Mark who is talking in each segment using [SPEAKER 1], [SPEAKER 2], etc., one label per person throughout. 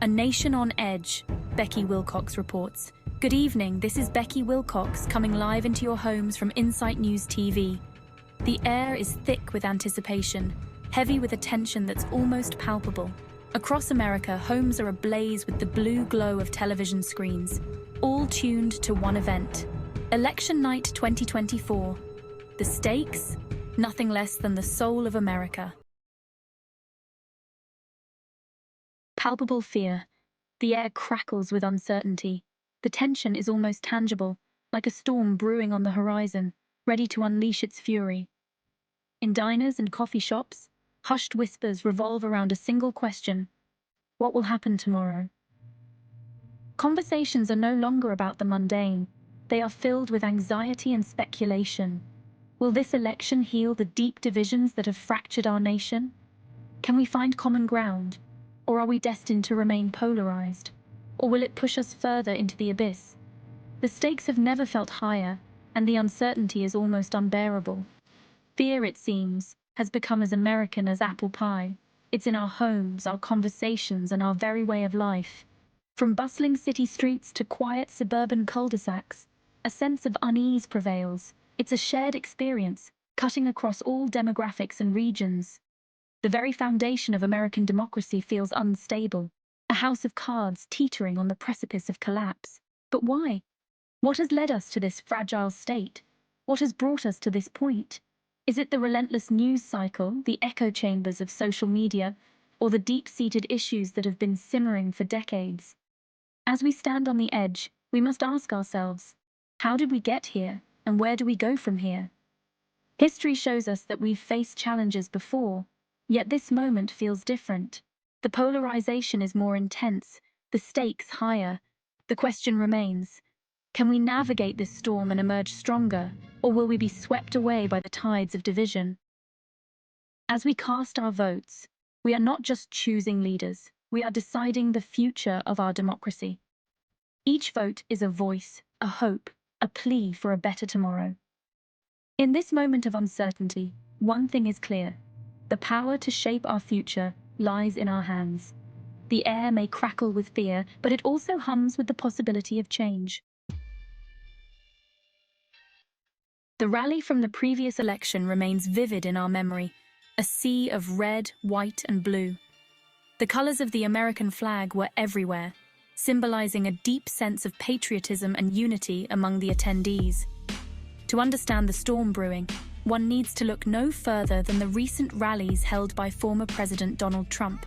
[SPEAKER 1] A nation on edge, Becky Wilcox reports. Good evening, this is Becky Wilcox coming live into your homes from Insight News TV. The air is thick with anticipation, heavy with a tension that's almost palpable. Across America, homes are ablaze with the blue glow of television screens, all tuned to one event. Election Night 2024. The stakes? Nothing less than the soul of America. Palpable fear. The air crackles with uncertainty. The tension is almost tangible, like a storm brewing on the horizon, ready to unleash its fury. In diners and coffee shops, hushed whispers revolve around a single question: what will happen tomorrow? Conversations are no longer about the mundane. They are filled with anxiety and speculation. Will this election heal the deep divisions that have fractured our nation? Can we find common ground? Or are we destined to remain polarized? Or will it push us further into the abyss? The stakes have never felt higher, and the uncertainty is almost unbearable. Fear, it seems, has become as American as apple pie. It's in our homes, our conversations, and our very way of life. From bustling city streets to quiet suburban cul-de-sacs, a sense of unease prevails. It's a shared experience, cutting across all demographics and regions. The very foundation of American democracy feels unstable, a house of cards teetering on the precipice of collapse. But why? What has led us to this fragile state? What has brought us to this point? Is it the relentless news cycle, the echo chambers of social media, or the deep-seated issues that have been simmering for decades? As we stand on the edge, we must ask ourselves, how did we get here, and where do we go from here? History shows us that we've faced challenges before, yet this moment feels different. The polarization is more intense, the stakes higher. The question remains, can we navigate this storm and emerge stronger, or will we be swept away by the tides of division? As we cast our votes, we are not just choosing leaders, we are deciding the future of our democracy. Each vote is a voice, a hope, a plea for a better tomorrow. In this moment of uncertainty, one thing is clear: the power to shape our future lies in our hands. The air may crackle with fear, but it also hums with the possibility of change. The rally from the previous election remains vivid in our memory, a sea of red, white, and blue. The colors of the American flag were everywhere, symbolizing a deep sense of patriotism and unity among the attendees. To understand the storm brewing, one needs to look no further than the recent rallies held by former President Donald Trump.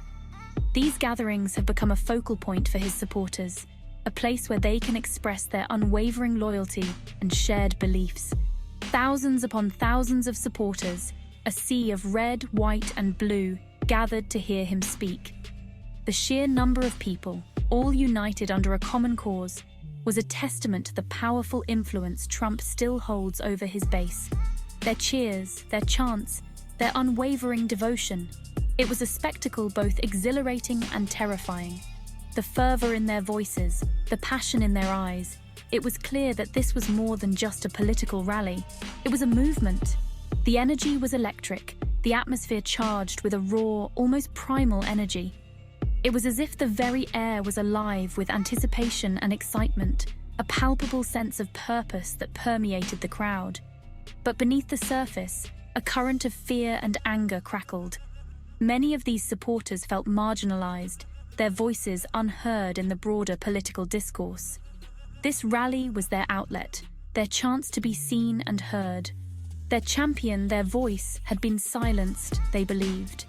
[SPEAKER 1] These gatherings have become a focal point for his supporters, a place where they can express their unwavering loyalty and shared beliefs. Thousands upon thousands of supporters, a sea of red, white, and blue, gathered to hear him speak. The sheer number of people, all united under a common cause, was a testament to the powerful influence Trump still holds over his base. Their cheers, their chants, their unwavering devotion. It was a spectacle both exhilarating and terrifying. The fervor in their voices, the passion in their eyes. It was clear that this was more than just a political rally. It was a movement. The energy was electric, the atmosphere charged with a raw, almost primal energy. It was as if the very air was alive with anticipation and excitement, a palpable sense of purpose that permeated the crowd. But beneath the surface, a current of fear and anger crackled. Many of these supporters felt marginalized, their voices unheard in the broader political discourse. This rally was their outlet, their chance to be seen and heard. Their champion, their voice, had been silenced, they believed.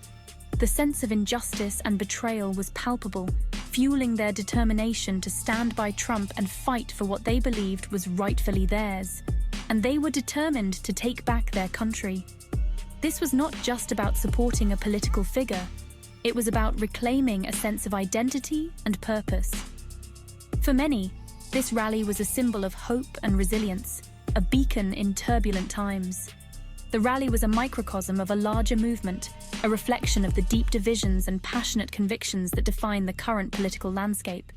[SPEAKER 1] The sense of injustice and betrayal was palpable, fueling their determination to stand by Trump and fight for what they believed was rightfully theirs. And they were determined to take back their country. This was not just about supporting a political figure. It was about reclaiming a sense of identity and purpose. For many, this rally was a symbol of hope and resilience, a beacon in turbulent times. The rally was a microcosm of a larger movement, a reflection of the deep divisions and passionate convictions that define the current political landscape.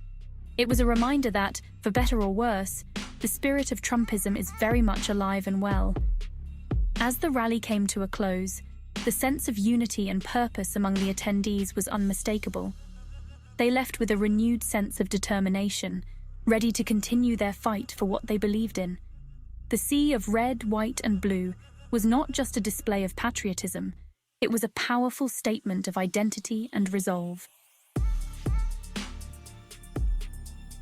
[SPEAKER 1] It was a reminder that, for better or worse, the spirit of Trumpism is very much alive and well. As the rally came to a close, the sense of unity and purpose among the attendees was unmistakable. They left with a renewed sense of determination, ready to continue their fight for what they believed in. The sea of red, white, and blue was not just a display of patriotism, it was a powerful statement of identity and resolve.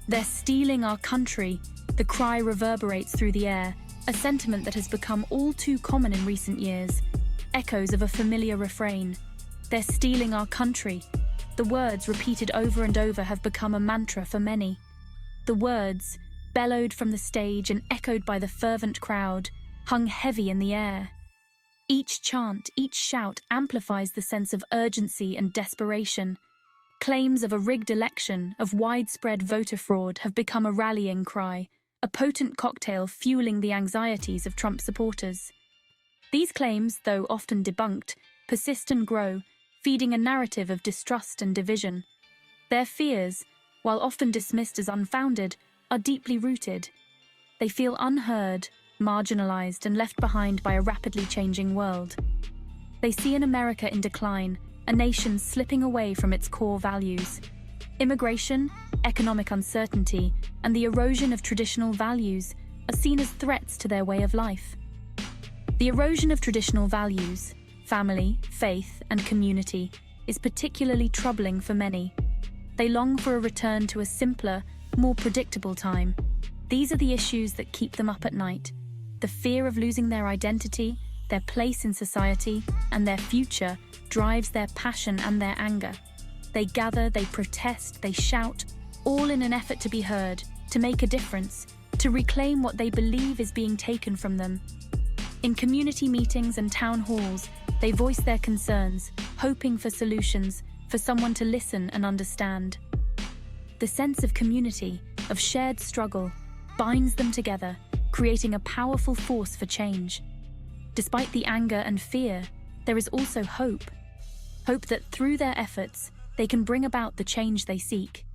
[SPEAKER 1] "They're stealing our country," the cry reverberates through the air, a sentiment that has become all too common in recent years, echoes of a familiar refrain. "They're stealing our country." The words, repeated over and over, have become a mantra for many. The words, bellowed from the stage and echoed by the fervent crowd, hung heavy in the air. Each chant, each shout amplifies the sense of urgency and desperation. Claims of a rigged election, of widespread voter fraud, have become a rallying cry, a potent cocktail fueling the anxieties of Trump supporters. These claims, though often debunked, persist and grow, feeding a narrative of distrust and division. Their fears, while often dismissed as unfounded, are deeply rooted. They feel unheard, marginalized, and left behind by a rapidly changing world. They see an America in decline, a nation slipping away from its core values. Immigration, economic uncertainty, and the erosion of traditional values are seen as threats to their way of life. The erosion of traditional values, family, faith, and community, is particularly troubling for many. They long for a return to a simpler, more predictable time. These are the issues that keep them up at night. The fear of losing their identity, their place in society, and their future drives their passion and their anger. They gather, they protest, they shout, all in an effort to be heard, to make a difference, to reclaim what they believe is being taken from them. In community meetings and town halls, they voice their concerns, hoping for solutions, for someone to listen and understand. The sense of community, of shared struggle, binds them together, creating a powerful force for change. Despite the anger and fear, there is also hope. Hope that through their efforts, they can bring about the change they seek.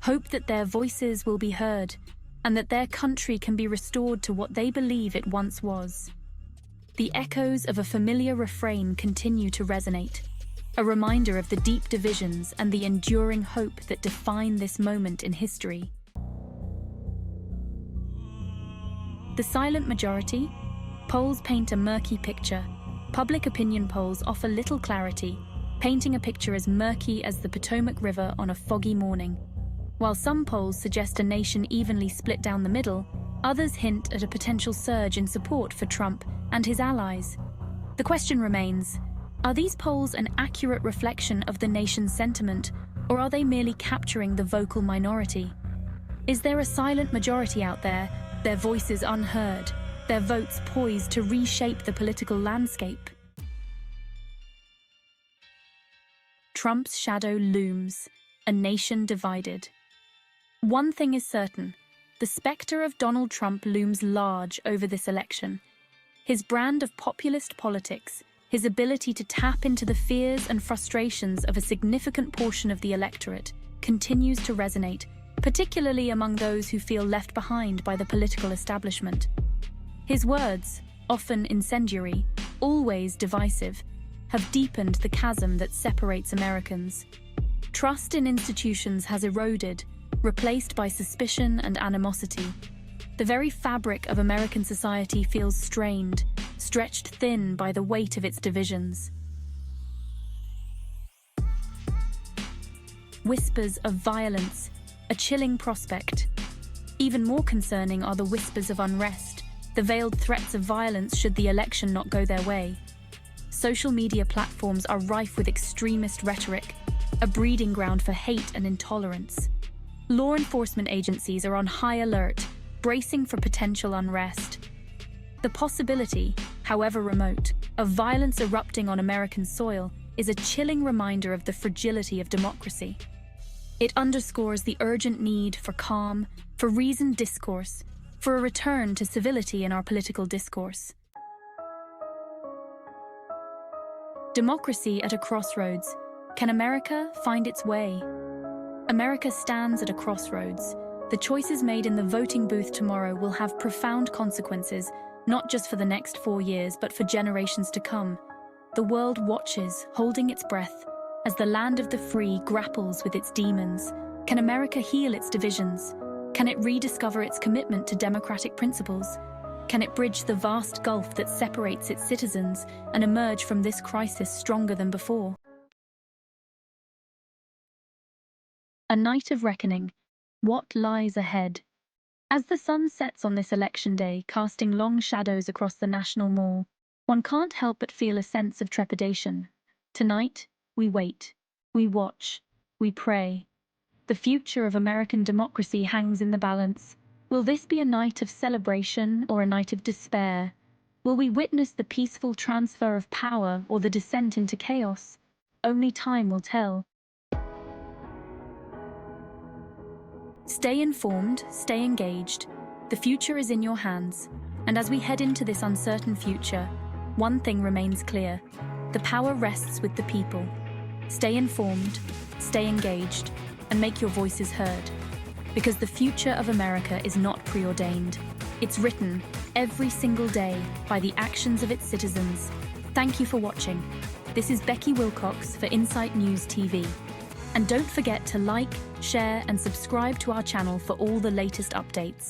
[SPEAKER 1] Hope that their voices will be heard, and that their country can be restored to what they believe it once was. The echoes of a familiar refrain continue to resonate, a reminder of the deep divisions and the enduring hope that define this moment in history. The silent majority? Polls paint a murky picture. Public opinion polls offer little clarity, painting a picture as murky as the Potomac River on a foggy morning. While some polls suggest a nation evenly split down the middle, others hint at a potential surge in support for Trump and his allies. The question remains, are these polls an accurate reflection of the nation's sentiment, or are they merely capturing the vocal minority? Is there a silent majority out there, their voices unheard, their votes poised to reshape the political landscape? Trump's shadow looms, a nation divided. One thing is certain, the specter of Donald Trump looms large over this election. His brand of populist politics, his ability to tap into the fears and frustrations of a significant portion of the electorate, continues to resonate, particularly among those who feel left behind by the political establishment. His words, often incendiary, always divisive, have deepened the chasm that separates Americans. Trust in institutions has eroded, replaced by suspicion and animosity. The very fabric of American society feels strained, stretched thin by the weight of its divisions. Whispers of violence, a chilling prospect. Even more concerning are the whispers of unrest, the veiled threats of violence should the election not go their way. Social media platforms are rife with extremist rhetoric, a breeding ground for hate and intolerance. Law enforcement agencies are on high alert, bracing for potential unrest. The possibility, however remote, of violence erupting on American soil is a chilling reminder of the fragility of democracy. It underscores the urgent need for calm, for reasoned discourse, for a return to civility in our political discourse. Democracy at a crossroads. Can America find its way? America stands at a crossroads. The choices made in the voting booth tomorrow will have profound consequences, not just for the next 4 years, but for generations to come. The world watches, holding its breath, as the land of the free grapples with its demons? Can America heal its divisions? Can it rediscover its commitment to democratic principles? Can it bridge the vast gulf that separates its citizens and emerge from this crisis stronger than before? A night of reckoning. What lies ahead? As the sun sets on this election day, casting long shadows across the National Mall, one can't help but feel a sense of trepidation. Tonight, we wait, we watch, we pray. The future of American democracy hangs in the balance. Will this be a night of celebration or a night of despair? Will we witness the peaceful transfer of power or the descent into chaos? Only time will tell. Stay informed, stay engaged. The future is in your hands. And as we head into this uncertain future, one thing remains clear. The power rests with the people. Stay informed, stay engaged, and make your voices heard. Because the future of America is not preordained. It's written every single day by the actions of its citizens. Thank you for watching. This is Becky Wilcox for Insight News TV. And don't forget to like, share, and subscribe to our channel for all the latest updates.